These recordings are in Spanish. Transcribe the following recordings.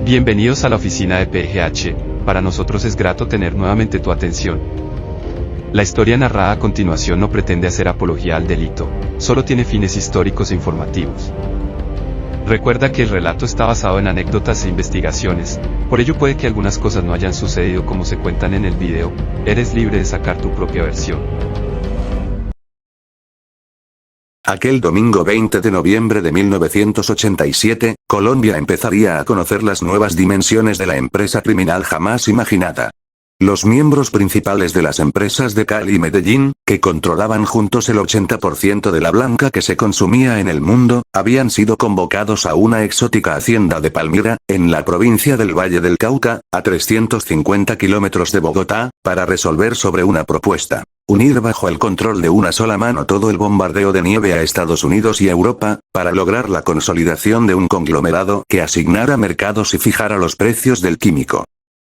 Bienvenidos a la oficina de PGH, para nosotros es grato tener nuevamente tu atención. La historia narrada a continuación no pretende hacer apología al delito, solo tiene fines históricos e informativos. Recuerda que el relato está basado en anécdotas e investigaciones, por ello puede que algunas cosas no hayan sucedido como se cuentan en el video, eres libre de sacar tu propia versión. Aquel domingo 20 de noviembre de 1987, Colombia empezaría a conocer las nuevas dimensiones de la empresa criminal jamás imaginada. Los miembros principales de las empresas de Cali y Medellín, que controlaban juntos el 80% de la blanca que se consumía en el mundo, habían sido convocados a una exótica hacienda de Palmira, en la provincia del Valle del Cauca, a 350 kilómetros de Bogotá, para resolver sobre una propuesta. Unir bajo el control de una sola mano todo el bombardeo de nieve a Estados Unidos y Europa, para lograr la consolidación de un conglomerado que asignara mercados y fijara los precios del químico.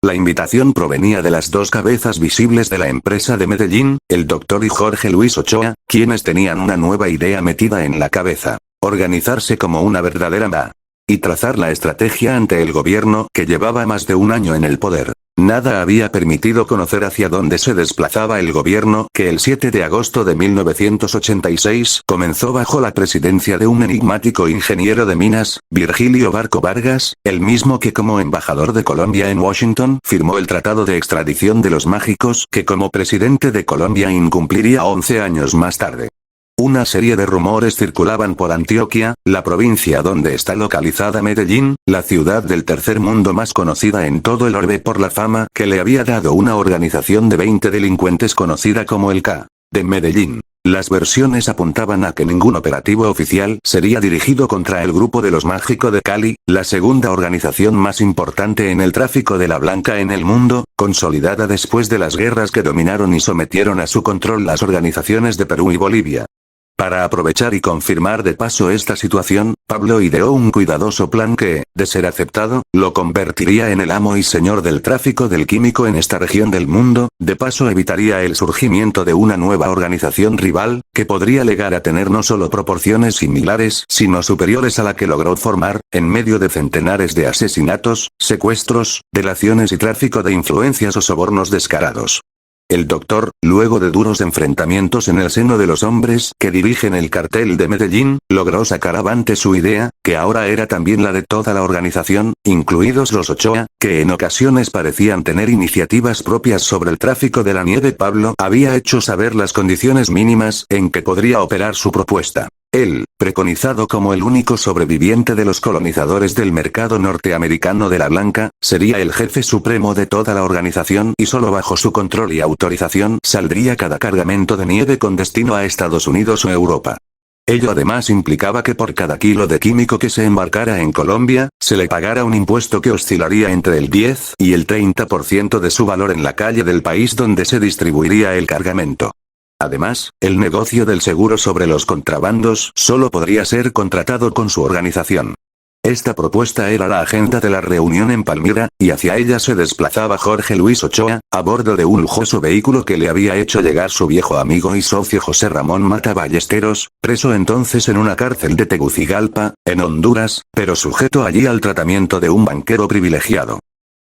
La invitación provenía de las dos cabezas visibles de la empresa de Medellín, el doctor y Jorge Luis Ochoa, quienes tenían una nueva idea metida en la cabeza: organizarse como una verdadera MA. Y trazar la estrategia ante el gobierno que llevaba más de un año en el poder. Nada había permitido conocer hacia dónde se desplazaba el gobierno que el 7 de agosto de 1986 comenzó bajo la presidencia de un enigmático ingeniero de minas, Virgilio Barco Vargas, el mismo que como embajador de Colombia en Washington firmó el Tratado de Extradición de los Mágicos que como presidente de Colombia incumpliría 11 años más tarde. Una serie de rumores circulaban por Antioquia, la provincia donde está localizada Medellín, la ciudad del tercer mundo más conocida en todo el orbe por la fama que le había dado una organización de 20 delincuentes conocida como el K. de Medellín. Las versiones apuntaban a que ningún operativo oficial sería dirigido contra el grupo de los Mágico de Cali, la segunda organización más importante en el tráfico de la blanca en el mundo, consolidada después de las guerras que dominaron y sometieron a su control las organizaciones de Perú y Bolivia. Para aprovechar y confirmar de paso esta situación, Pablo ideó un cuidadoso plan que, de ser aceptado, lo convertiría en el amo y señor del tráfico del químico en esta región del mundo, de paso evitaría el surgimiento de una nueva organización rival, que podría llegar a tener no solo proporciones similares sino superiores a la que logró formar, en medio de centenares de asesinatos, secuestros, delaciones y tráfico de influencias o sobornos descarados. El doctor, luego de duros enfrentamientos en el seno de los hombres que dirigen el cartel de Medellín, logró sacar avante su idea, que ahora era también la de toda la organización, incluidos los Ochoa, que en ocasiones parecían tener iniciativas propias sobre el tráfico de la nieve. Pablo había hecho saber las condiciones mínimas en que podría operar su propuesta. Él, preconizado como el único sobreviviente de los colonizadores del mercado norteamericano de la blanca, sería el jefe supremo de toda la organización y solo bajo su control y autorización saldría cada cargamento de nieve con destino a Estados Unidos o Europa. Ello además implicaba que por cada kilo de químico que se embarcara en Colombia, se le pagara un impuesto que oscilaría entre el 10 y el 30% de su valor en la calle del país donde se distribuiría el cargamento. Además, el negocio del seguro sobre los contrabandos solo podría ser contratado con su organización. Esta propuesta era la agenda de la reunión en Palmira, y hacia ella se desplazaba Jorge Luis Ochoa, a bordo de un lujoso vehículo que le había hecho llegar su viejo amigo y socio José Ramón Mata Ballesteros, preso entonces en una cárcel de Tegucigalpa, en Honduras, pero sujeto allí al tratamiento de un banquero privilegiado.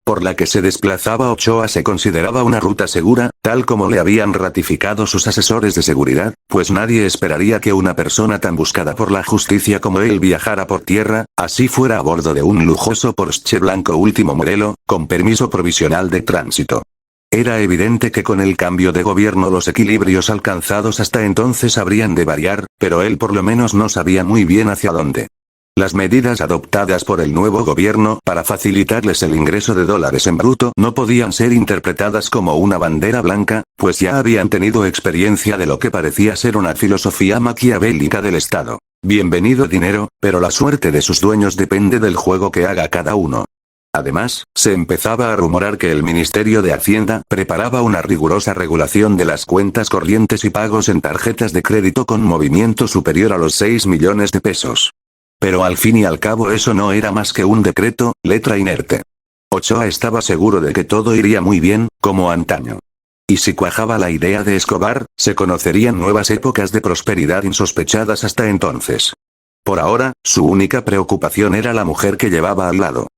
Por la que se desplazaba Ochoa se consideraba una ruta segura, tal como le habían ratificado sus asesores de seguridad, pues nadie esperaría que una persona tan buscada por la justicia como él viajara por tierra, así fuera a bordo de un lujoso Porsche blanco último modelo, con permiso provisional de tránsito. Era evidente que con el cambio de gobierno los equilibrios alcanzados hasta entonces habrían de variar, pero él por lo menos no sabía muy bien hacia dónde. Las medidas adoptadas por el nuevo gobierno para facilitarles el ingreso de dólares en bruto no podían ser interpretadas como una bandera blanca, pues ya habían tenido experiencia de lo que parecía ser una filosofía maquiavélica del Estado. Bienvenido dinero, pero la suerte de sus dueños depende del juego que haga cada uno. Además, se empezaba a rumorar que el Ministerio de Hacienda preparaba una rigurosa regulación de las cuentas corrientes y pagos en tarjetas de crédito con movimiento superior a los 6 millones de pesos. Pero al fin y al cabo eso no era más que un decreto, letra inerte. Ochoa estaba seguro de que todo iría muy bien, como antaño. Y si cuajaba la idea de Escobar, se conocerían nuevas épocas de prosperidad insospechadas hasta entonces. Por ahora, su única preocupación era la mujer que llevaba al lado.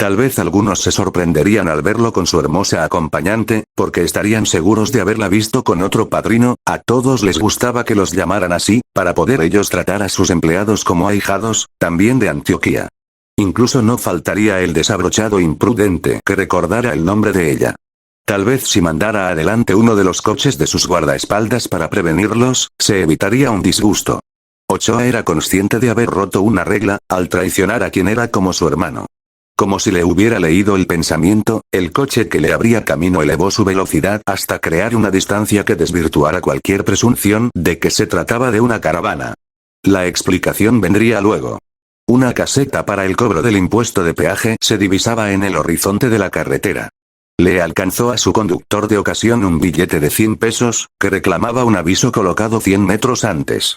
Tal vez algunos se sorprenderían al verlo con su hermosa acompañante, porque estarían seguros de haberla visto con otro padrino. A todos les gustaba que los llamaran así, para poder ellos tratar a sus empleados como ahijados, también de Antioquía. Incluso no faltaría el desabrochado imprudente que recordara el nombre de ella. Tal vez si mandara adelante uno de los coches de sus guardaespaldas para prevenirlos, se evitaría un disgusto. Ochoa era consciente de haber roto una regla, al traicionar a quien era como su hermano. Como si le hubiera leído el pensamiento, el coche que le abría camino elevó su velocidad hasta crear una distancia que desvirtuara cualquier presunción de que se trataba de una caravana. La explicación vendría luego. Una caseta para el cobro del impuesto de peaje se divisaba en el horizonte de la carretera. Le alcanzó a su conductor de ocasión un billete de 100 pesos, que reclamaba un aviso colocado 100 metros antes.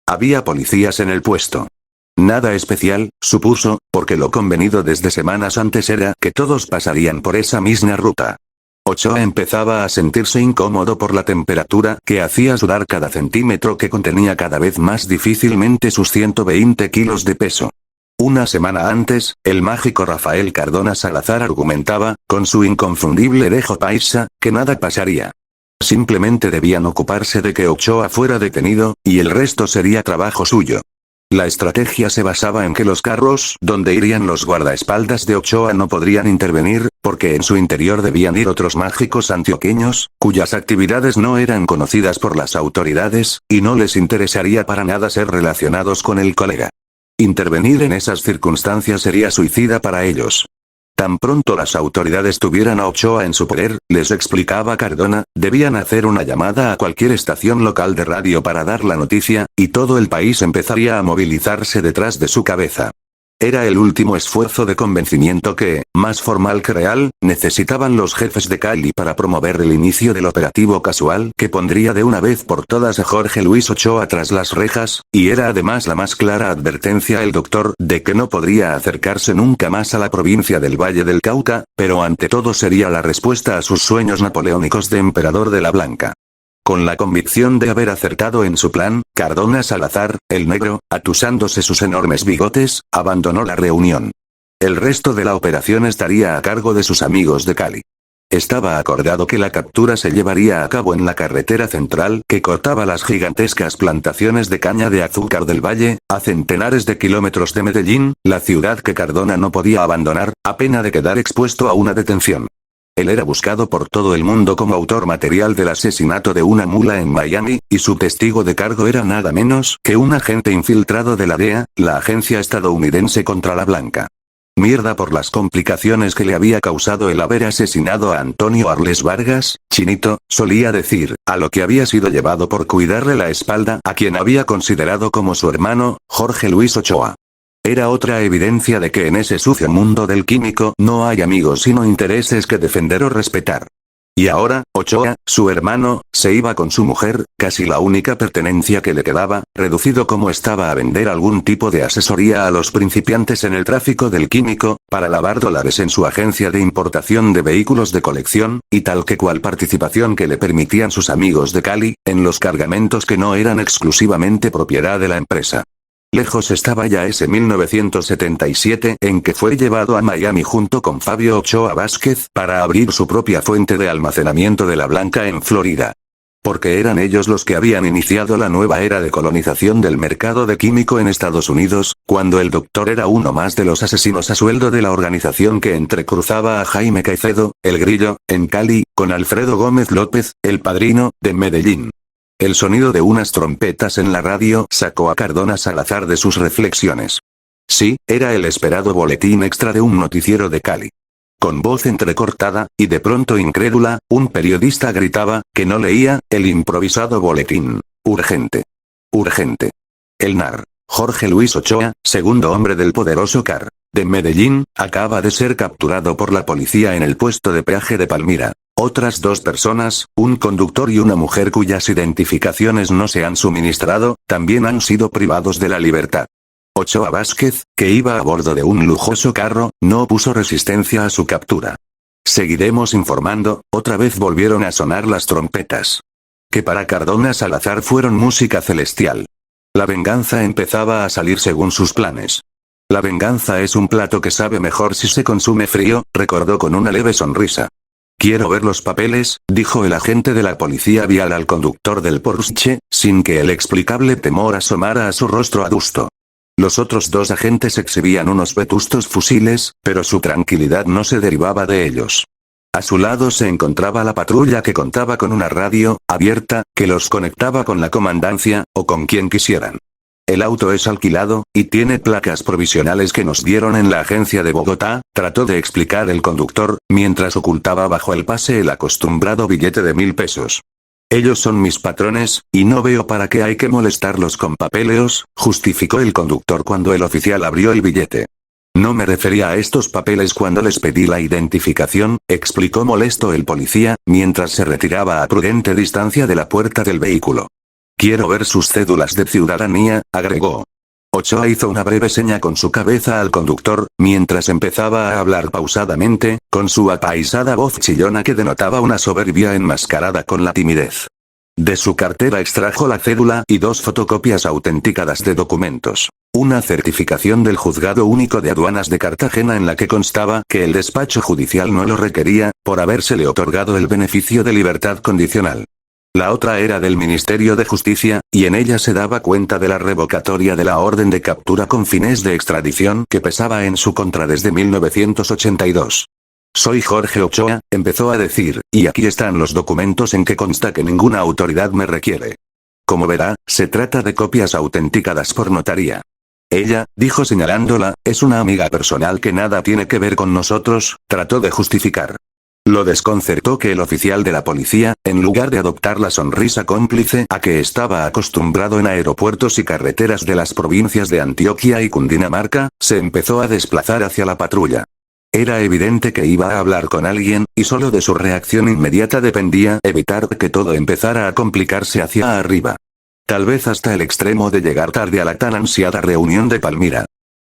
Había policías en el puesto. Nada especial, supuso, porque lo convenido desde semanas antes era que todos pasarían por esa misma ruta. Ochoa empezaba a sentirse incómodo por la temperatura que hacía sudar cada centímetro que contenía cada vez más difícilmente sus 120 kilos de peso. Una semana antes, el mágico Rafael Cardona Salazar argumentaba, con su inconfundible dejo paisa, que nada pasaría. Simplemente debían ocuparse de que Ochoa fuera detenido, y el resto sería trabajo suyo. La estrategia se basaba en que los carros donde irían los guardaespaldas de Ochoa no podrían intervenir, porque en su interior debían ir otros mágicos antioqueños, cuyas actividades no eran conocidas por las autoridades, y no les interesaría para nada ser relacionados con el colega. Intervenir en esas circunstancias sería suicida para ellos. Tan pronto las autoridades tuvieran a Ochoa en su poder, les explicaba Cardona, debían hacer una llamada a cualquier estación local de radio para dar la noticia, y todo el país empezaría a movilizarse detrás de su cabeza. Era el último esfuerzo de convencimiento que, más formal que real, necesitaban los jefes de Cali para promover el inicio del operativo casual que pondría de una vez por todas a Jorge Luis Ochoa tras las rejas, y era además la más clara advertencia el doctor de que no podría acercarse nunca más a la provincia del Valle del Cauca, pero ante todo sería la respuesta a sus sueños napoleónicos de emperador de la Blanca. Con la convicción de haber acertado en su plan, Cardona Salazar, el negro, atusándose sus enormes bigotes, abandonó la reunión. El resto de la operación estaría a cargo de sus amigos de Cali. Estaba acordado que la captura se llevaría a cabo en la carretera central que cortaba las gigantescas plantaciones de caña de azúcar del valle, a centenares de kilómetros de Medellín, la ciudad que Cardona no podía abandonar, a pena de quedar expuesto a una detención. Él era buscado por todo el mundo como autor material del asesinato de una mula en Miami, y su testigo de cargo era nada menos que un agente infiltrado de la DEA, la agencia estadounidense contra la Blanca. Mierda por las complicaciones que le había causado el haber asesinado a Antonio Arles Vargas, Chinito, solía decir, a lo que había sido llevado por cuidarle la espalda a quien había considerado como su hermano, Jorge Luis Ochoa. Era otra evidencia de que en ese sucio mundo del químico no hay amigos sino intereses que defender o respetar. Y ahora, Ochoa, su hermano, se iba con su mujer, casi la única pertenencia que le quedaba, reducido como estaba a vender algún tipo de asesoría a los principiantes en el tráfico del químico, para lavar dólares en su agencia de importación de vehículos de colección, y tal que cual participación que le permitían sus amigos de Cali, en los cargamentos que no eran exclusivamente propiedad de la empresa. Lejos estaba ya ese 1977 en que fue llevado a Miami junto con Fabio Ochoa Vázquez para abrir su propia fuente de almacenamiento de la Blanca en Florida. Porque eran ellos los que habían iniciado la nueva era de colonización del mercado de químico en Estados Unidos, cuando el doctor era uno más de los asesinos a sueldo de la organización que entrecruzaba a Jaime Caicedo, el Grillo, en Cali, con Alfredo Gómez López, el Padrino, de Medellín. El sonido de unas trompetas en la radio sacó a Cardona Salazar de sus reflexiones. Sí, era el esperado boletín extra de un noticiero de Cali. Con voz entrecortada, y de pronto incrédula, un periodista gritaba, que no leía, el improvisado boletín. Urgente. Urgente. El NAR. Jorge Luis Ochoa, segundo hombre del poderoso CAR. De Medellín, acaba de ser capturado por la policía en el puesto de peaje de Palmira. Otras dos personas, un conductor y una mujer cuyas identificaciones no se han suministrado, también han sido privados de la libertad. Ochoa Vázquez, que iba a bordo de un lujoso carro, no opuso resistencia a su captura. Seguiremos informando, otra vez volvieron a sonar las trompetas. Que para Cardona Salazar fueron música celestial. La venganza empezaba a salir según sus planes. La venganza es un plato que sabe mejor si se consume frío, recordó con una leve sonrisa. Quiero ver los papeles, dijo el agente de la policía vial al conductor del Porsche, sin que el explicable temor asomara a su rostro adusto. Los otros dos agentes exhibían unos vetustos fusiles, pero su tranquilidad no se derivaba de ellos. A su lado se encontraba la patrulla que contaba con una radio abierta, que los conectaba con la comandancia, o con quien quisieran. El auto es alquilado, y tiene placas provisionales que nos dieron en la agencia de Bogotá, trató de explicar el conductor, mientras ocultaba bajo el pase el acostumbrado billete de 1000 pesos. Ellos son mis patrones, y no veo para qué hay que molestarlos con papeleos, justificó el conductor cuando el oficial abrió el billete. No me refería a estos papeles cuando les pedí la identificación, explicó molesto el policía, mientras se retiraba a prudente distancia de la puerta del vehículo. Quiero ver sus cédulas de ciudadanía, agregó. Ochoa hizo una breve seña con su cabeza al conductor, mientras empezaba a hablar pausadamente, con su apaisada voz chillona que denotaba una soberbia enmascarada con la timidez. De su cartera extrajo la cédula y 2 fotocopias autenticadas de documentos. Una certificación del Juzgado Único de Aduanas de Cartagena en la que constaba que el despacho judicial no lo requería, por habérsele otorgado el beneficio de libertad condicional. La otra era del Ministerio de Justicia, y en ella se daba cuenta de la revocatoria de la orden de captura con fines de extradición que pesaba en su contra desde 1982. Soy Jorge Ochoa, empezó a decir, y aquí están los documentos en que consta que ninguna autoridad me requiere. Como verá, se trata de copias autenticadas por notaría. Ella, dijo señalándola, es una amiga personal que nada tiene que ver con nosotros, trató de justificar. Lo desconcertó que el oficial de la policía, en lugar de adoptar la sonrisa cómplice a que estaba acostumbrado en aeropuertos y carreteras de las provincias de Antioquia y Cundinamarca, se empezó a desplazar hacia la patrulla. Era evidente que iba a hablar con alguien, y solo de su reacción inmediata dependía evitar que todo empezara a complicarse hacia arriba. Tal vez hasta el extremo de llegar tarde a la tan ansiada reunión de Palmira.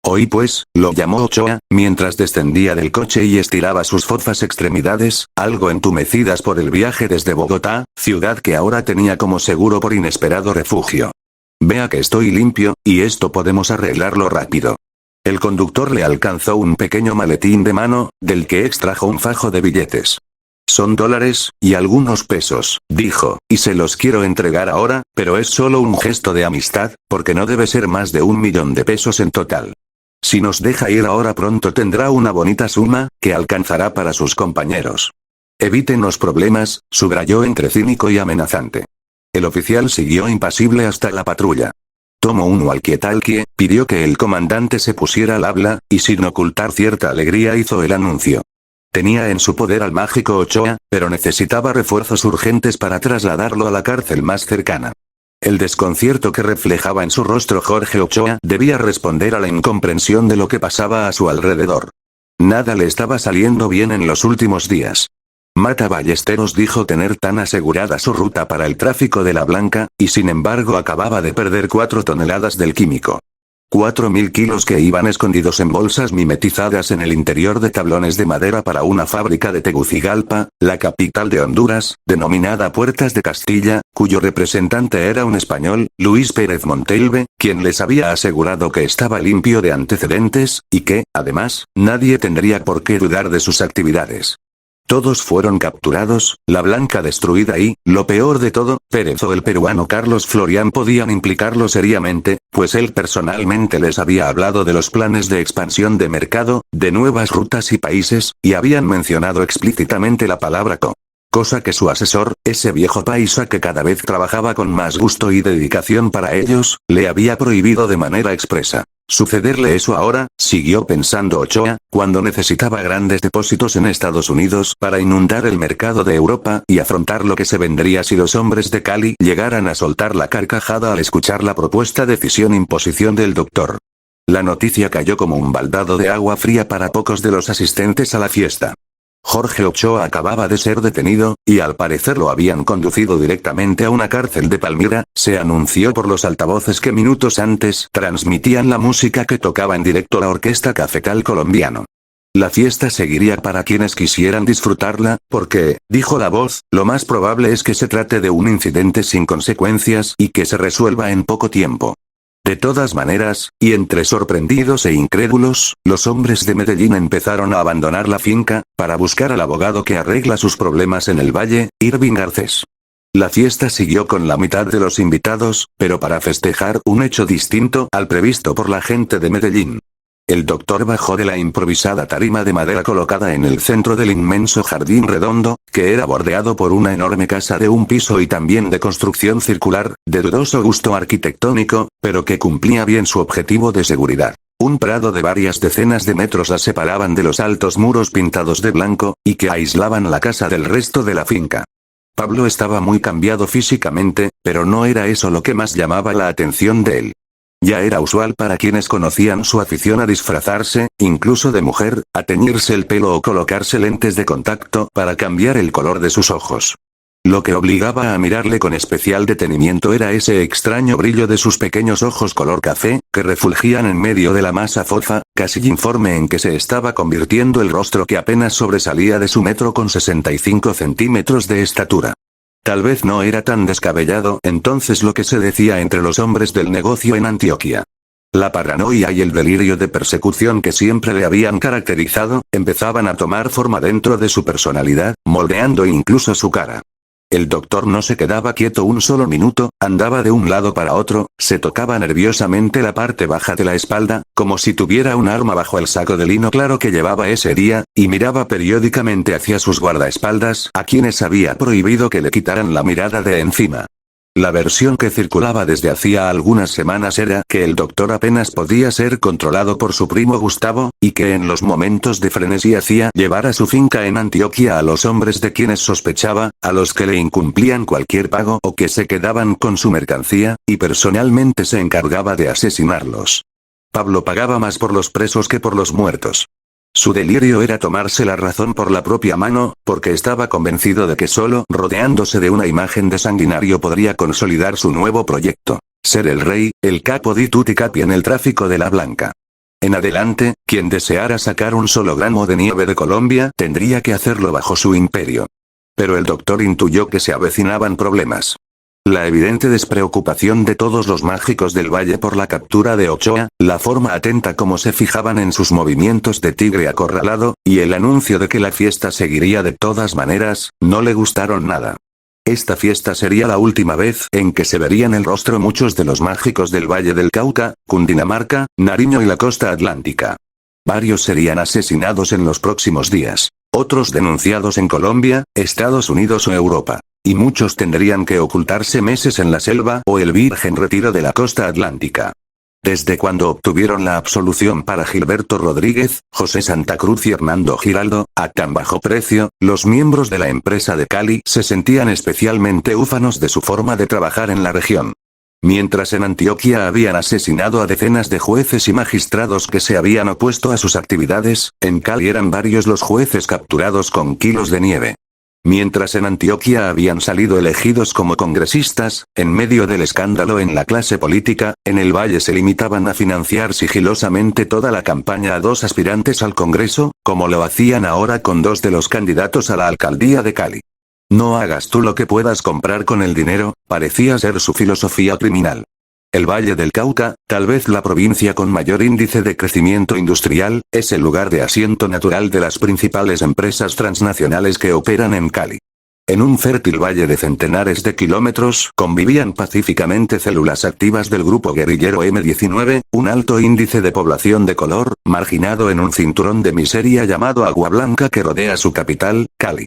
Hoy pues, lo llamó Ochoa, mientras descendía del coche y estiraba sus fofas extremidades, algo entumecidas por el viaje desde Bogotá, ciudad que ahora tenía como seguro por inesperado refugio. Vea que estoy limpio, y esto podemos arreglarlo rápido. El conductor le alcanzó un pequeño maletín de mano, del que extrajo un fajo de billetes. Son dólares, y algunos pesos, dijo, y se los quiero entregar ahora, pero es solo un gesto de amistad, porque no debe ser más de 1 millón de pesos en total. Si nos deja ir ahora pronto tendrá una bonita suma, que alcanzará para sus compañeros. Eviten los problemas, subrayó entre cínico y amenazante. El oficial siguió impasible hasta la patrulla. Tomó un walkie-talkie, pidió que el comandante se pusiera al habla, y sin ocultar cierta alegría hizo el anuncio. Tenía en su poder al mágico Ochoa, pero necesitaba refuerzos urgentes para trasladarlo a la cárcel más cercana. El desconcierto que reflejaba en su rostro Jorge Ochoa debía responder a la incomprensión de lo que pasaba a su alrededor. Nada le estaba saliendo bien en los últimos días. Mata Ballesteros dijo tener tan asegurada su ruta para el tráfico de la blanca, y sin embargo acababa de perder 4 toneladas del químico. 4.000 kilos que iban escondidos en bolsas mimetizadas en el interior de tablones de madera para una fábrica de Tegucigalpa, la capital de Honduras, denominada Puertas de Castilla, cuyo representante era un español, Luis Pérez Montelve, quien les había asegurado que estaba limpio de antecedentes, y que, además, nadie tendría por qué dudar de sus actividades. Todos fueron capturados, la blanca destruida y, lo peor de todo, Pérez o el peruano Carlos Florián podían implicarlo seriamente, pues él personalmente les había hablado de los planes de expansión de mercado, de nuevas rutas y países, y habían mencionado explícitamente la palabra cosa que su asesor, ese viejo paisa que cada vez trabajaba con más gusto y dedicación para ellos, le había prohibido de manera expresa. Sucederle eso ahora, siguió pensando Ochoa, cuando necesitaba grandes depósitos en Estados Unidos para inundar el mercado de Europa y afrontar lo que se vendría si los hombres de Cali llegaran a soltar la carcajada al escuchar la propuesta decisión-imposición del doctor. La noticia cayó como un baldado de agua fría para pocos de los asistentes a la fiesta. Jorge Ochoa acababa de ser detenido, y al parecer lo habían conducido directamente a una cárcel de Palmira, se anunció por los altavoces que minutos antes transmitían la música que tocaba en directo la Orquesta Cafetal Colombiano. La fiesta seguiría para quienes quisieran disfrutarla, porque, dijo la voz, lo más probable es que se trate de un incidente sin consecuencias y que se resuelva en poco tiempo. De todas maneras, y entre sorprendidos e incrédulos, los hombres de Medellín empezaron a abandonar la finca, para buscar al abogado que arregla sus problemas en el valle, Irving Garcés. La fiesta siguió con la mitad de los invitados, pero para festejar un hecho distinto al previsto por la gente de Medellín. El doctor bajó de la improvisada tarima de madera colocada en el centro del inmenso jardín redondo, que era bordeado por una enorme casa de un piso y también de construcción circular, de dudoso gusto arquitectónico, pero que cumplía bien su objetivo de seguridad. Un prado de varias decenas de metros la separaban de los altos muros pintados de blanco, y que aislaban la casa del resto de la finca. Pablo estaba muy cambiado físicamente, pero no era eso lo que más llamaba la atención de él. Ya era usual para quienes conocían su afición a disfrazarse, incluso de mujer, a teñirse el pelo o colocarse lentes de contacto para cambiar el color de sus ojos. Lo que obligaba a mirarle con especial detenimiento era ese extraño brillo de sus pequeños ojos color café, que refulgían en medio de la masa fofa, casi informe en que se estaba convirtiendo el rostro que apenas sobresalía de su 1,65 m de estatura. Tal vez no era tan descabellado entonces lo que se decía entre los hombres del negocio en Antioquia. La paranoia y el delirio de persecución que siempre le habían caracterizado, empezaban a tomar forma dentro de su personalidad, moldeando incluso su cara. El doctor no se quedaba quieto un solo minuto, andaba de un lado para otro, se tocaba nerviosamente la parte baja de la espalda, como si tuviera un arma bajo el saco de lino claro que llevaba ese día, y miraba periódicamente hacia sus guardaespaldas, a quienes había prohibido que le quitaran la mirada de encima. La versión que circulaba desde hacía algunas semanas era que el doctor apenas podía ser controlado por su primo Gustavo, y que en los momentos de frenesí hacía llevar a su finca en Antioquia a los hombres de quienes sospechaba, a los que le incumplían cualquier pago o que se quedaban con su mercancía, y personalmente se encargaba de asesinarlos. Pablo pagaba más por los presos que por los muertos. Su delirio era tomarse la razón por la propia mano, porque estaba convencido de que solo rodeándose de una imagen de sanguinario podría consolidar su nuevo proyecto: ser el rey, el capo di tutti capi en el tráfico de la blanca. En adelante, quien deseara sacar un solo gramo de nieve de Colombia tendría que hacerlo bajo su imperio. Pero el doctor intuyó que se avecinaban problemas. La evidente despreocupación de todos los mágicos del valle por la captura de Ochoa, la forma atenta como se fijaban en sus movimientos de tigre acorralado, y el anuncio de que la fiesta seguiría de todas maneras, no le gustaron nada. Esta fiesta sería la última vez en que se verían el rostro muchos de los mágicos del Valle del Cauca, Cundinamarca, Nariño y la costa atlántica. Varios serían asesinados en los próximos días, otros denunciados en Colombia, Estados Unidos o Europa. Y muchos tendrían que ocultarse meses en la selva o el virgen retiro de la costa atlántica. Desde cuando obtuvieron la absolución para Gilberto Rodríguez, José Santa Cruz y Hernando Giraldo, a tan bajo precio, los miembros de la empresa de Cali se sentían especialmente ufanos de su forma de trabajar en la región. Mientras en Antioquia habían asesinado a decenas de jueces y magistrados que se habían opuesto a sus actividades, en Cali eran varios los jueces capturados con kilos de nieve. Mientras en Antioquia habían salido elegidos como congresistas, en medio del escándalo en la clase política, en el Valle se limitaban a financiar sigilosamente toda la campaña a 2 aspirantes al Congreso, como lo hacían ahora con 2 de los candidatos a la alcaldía de Cali. No hagas tú lo que puedas comprar con el dinero, parecía ser su filosofía criminal. El Valle del Cauca, tal vez la provincia con mayor índice de crecimiento industrial, es el lugar de asiento natural de las principales empresas transnacionales que operan en Cali. En un fértil valle de centenares de kilómetros convivían pacíficamente células activas del grupo guerrillero M-19, un alto índice de población de color, marginado en un cinturón de miseria llamado Agua Blanca que rodea su capital, Cali.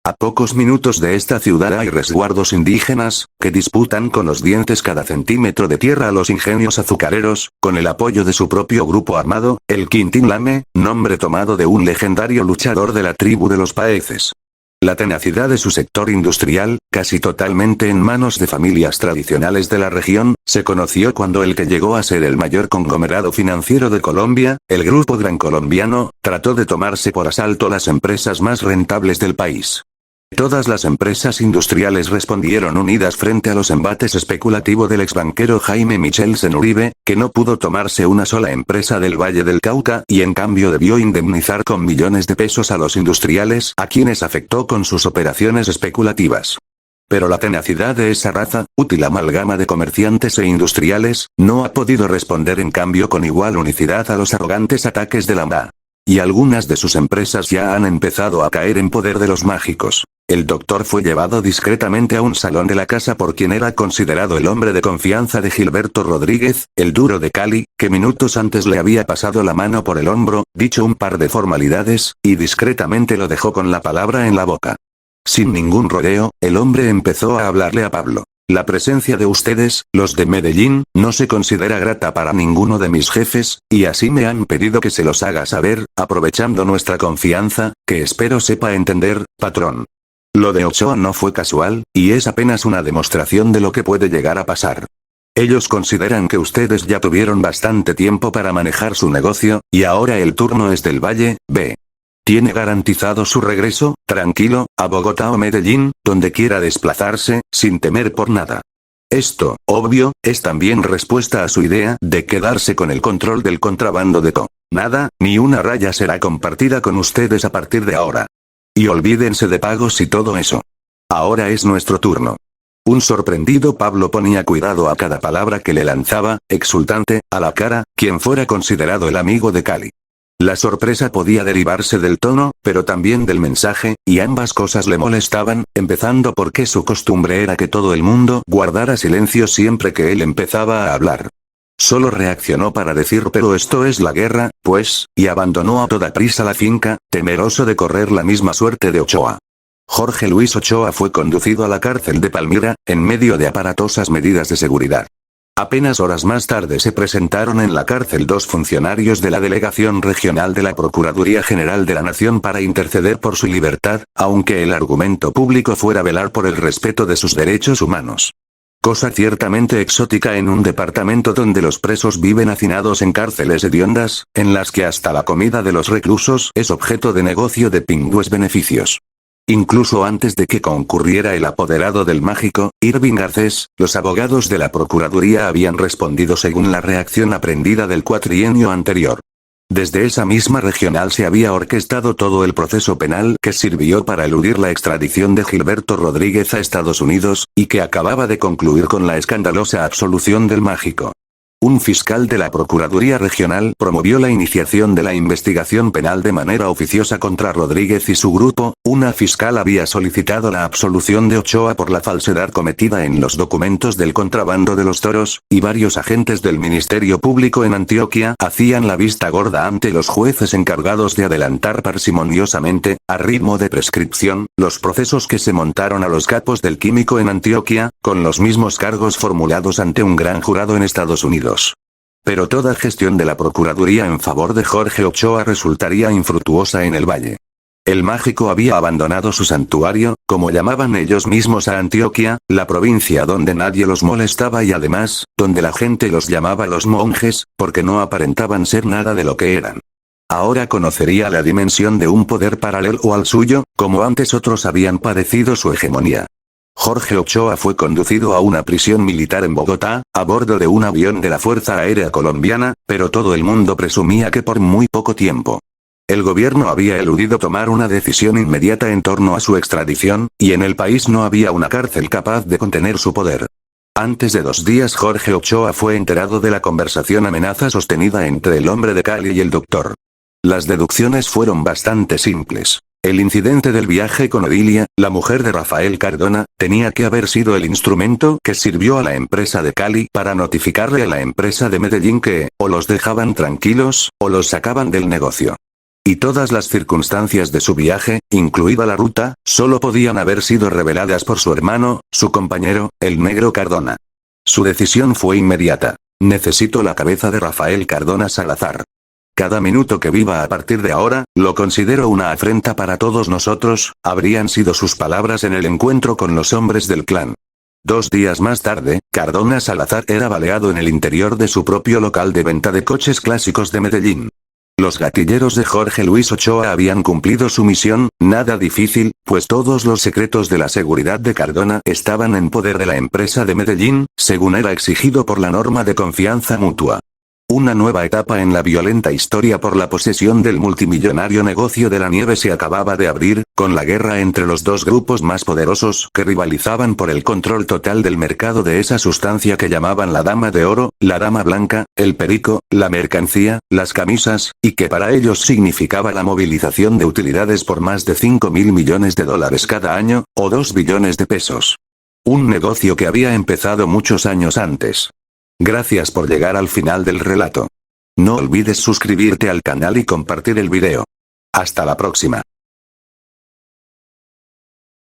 A pocos minutos de esta ciudad hay resguardos indígenas, que disputan con los dientes cada centímetro de tierra a los ingenios azucareros, con el apoyo de su propio grupo armado, el Quintín Lame, nombre tomado de un legendario luchador de la tribu de los Paeces. La tenacidad de su sector industrial, casi totalmente en manos de familias tradicionales de la región, se conoció cuando el que llegó a ser el mayor conglomerado financiero de Colombia, el Grupo Gran Colombiano, trató de tomarse por asalto las empresas más rentables del país. Todas las empresas industriales respondieron unidas frente a los embates especulativo del exbanquero Jaime Michelsen Uribe, que no pudo tomarse una sola empresa del Valle del Cauca y en cambio debió indemnizar con millones de pesos a los industriales a quienes afectó con sus operaciones especulativas. Pero la tenacidad de esa raza, útil amalgama de comerciantes e industriales, no ha podido responder en cambio con igual unicidad a los arrogantes ataques de la MA. Y algunas de sus empresas ya han empezado a caer en poder de los mágicos. El doctor fue llevado discretamente a un salón de la casa por quien era considerado el hombre de confianza de Gilberto Rodríguez, el duro de Cali, que minutos antes le había pasado la mano por el hombro, dicho un par de formalidades, y discretamente lo dejó con la palabra en la boca. Sin ningún rodeo, el hombre empezó a hablarle a Pablo. La presencia de ustedes, los de Medellín, no se considera grata para ninguno de mis jefes, y así me han pedido que se los haga saber, aprovechando nuestra confianza, que espero sepa entender, patrón. Lo de Ochoa no fue casual, y es apenas una demostración de lo que puede llegar a pasar. Ellos consideran que ustedes ya tuvieron bastante tiempo para manejar su negocio, y ahora el turno es del Valle, B. Tiene garantizado su regreso, tranquilo, a Bogotá o Medellín, donde quiera desplazarse, sin temer por nada. Esto, obvio, es también respuesta a su idea de quedarse con el control del contrabando de Co. Nada, ni una raya será compartida con ustedes a partir de ahora. Y olvídense de pagos y todo eso. Ahora es nuestro turno. Un sorprendido Pablo ponía cuidado a cada palabra que le lanzaba, exultante, a la cara, quien fuera considerado el amigo de Cali. La sorpresa podía derivarse del tono, pero también del mensaje, y ambas cosas le molestaban, empezando porque su costumbre era que todo el mundo guardara silencio siempre que él empezaba a hablar. Solo reaccionó para decir pero esto es la guerra, pues, y abandonó a toda prisa la finca, temeroso de correr la misma suerte de Ochoa. Jorge Luis Ochoa fue conducido a la cárcel de Palmira, en medio de aparatosas medidas de seguridad. Apenas horas más tarde se presentaron en la cárcel dos funcionarios de la Delegación Regional de la Procuraduría General de la Nación para interceder por su libertad, aunque el argumento público fuera velar por el respeto de sus derechos humanos. Cosa ciertamente exótica en un departamento donde los presos viven hacinados en cárceles hediondas, en las que hasta la comida de los reclusos es objeto de negocio de pingües beneficios. Incluso antes de que concurriera el apoderado del mágico, Irving Garcés, los abogados de la Procuraduría habían respondido según la reacción aprendida del cuatrienio anterior. Desde esa misma regional se había orquestado todo el proceso penal que sirvió para eludir la extradición de Gilberto Rodríguez a Estados Unidos, y que acababa de concluir con la escandalosa absolución del mágico. Un fiscal de la Procuraduría Regional promovió la iniciación de la investigación penal de manera oficiosa contra Rodríguez y su grupo, una fiscal había solicitado la absolución de Ochoa por la falsedad cometida en los documentos del contrabando de los toros, y varios agentes del Ministerio Público en Antioquia hacían la vista gorda ante los jueces encargados de adelantar parsimoniosamente, a ritmo de prescripción, los procesos que se montaron a los capos del químico en Antioquia, con los mismos cargos formulados ante un gran jurado en Estados Unidos. Pero toda gestión de la Procuraduría en favor de Jorge Ochoa resultaría infructuosa en el Valle. El mágico había abandonado su santuario, como llamaban ellos mismos a Antioquia, la provincia donde nadie los molestaba y además, donde la gente los llamaba los monjes, porque no aparentaban ser nada de lo que eran. Ahora conocería la dimensión de un poder paralelo al suyo, como antes otros habían padecido su hegemonía. Jorge Ochoa fue conducido a una prisión militar en Bogotá, a bordo de un avión de la Fuerza Aérea Colombiana, pero todo el mundo presumía que por muy poco tiempo. El gobierno había eludido tomar una decisión inmediata en torno a su extradición, y en el país no había una cárcel capaz de contener su poder. Antes de 2 días Jorge Ochoa fue enterado de la conversación amenaza sostenida entre el hombre de Cali y el doctor. Las deducciones fueron bastante simples. El incidente del viaje con Odilia, la mujer de Rafael Cardona, tenía que haber sido el instrumento que sirvió a la empresa de Cali para notificarle a la empresa de Medellín que, o los dejaban tranquilos, o los sacaban del negocio. Y todas las circunstancias de su viaje, incluida la ruta, solo podían haber sido reveladas por su hermano, su compañero, el negro Cardona. Su decisión fue inmediata. Necesito la cabeza de Rafael Cardona Salazar. Cada minuto que viva a partir de ahora, lo considero una afrenta para todos nosotros, habrían sido sus palabras en el encuentro con los hombres del clan. 2 días más tarde, Cardona Salazar era baleado en el interior de su propio local de venta de coches clásicos de Medellín. Los gatilleros de Jorge Luis Ochoa habían cumplido su misión, nada difícil, pues todos los secretos de la seguridad de Cardona estaban en poder de la empresa de Medellín, según era exigido por la norma de confianza mutua. Una nueva etapa en la violenta historia por la posesión del multimillonario negocio de la nieve se acababa de abrir, con la guerra entre los dos grupos más poderosos que rivalizaban por el control total del mercado de esa sustancia que llamaban la dama de oro, la dama blanca, el perico, la mercancía, las camisas, y que para ellos significaba la movilización de utilidades por más de 5.000 millones de dólares cada año, o 2 billones de pesos. Un negocio que había empezado muchos años antes. Gracias por llegar al final del relato. No olvides suscribirte al canal y compartir el video. Hasta la próxima.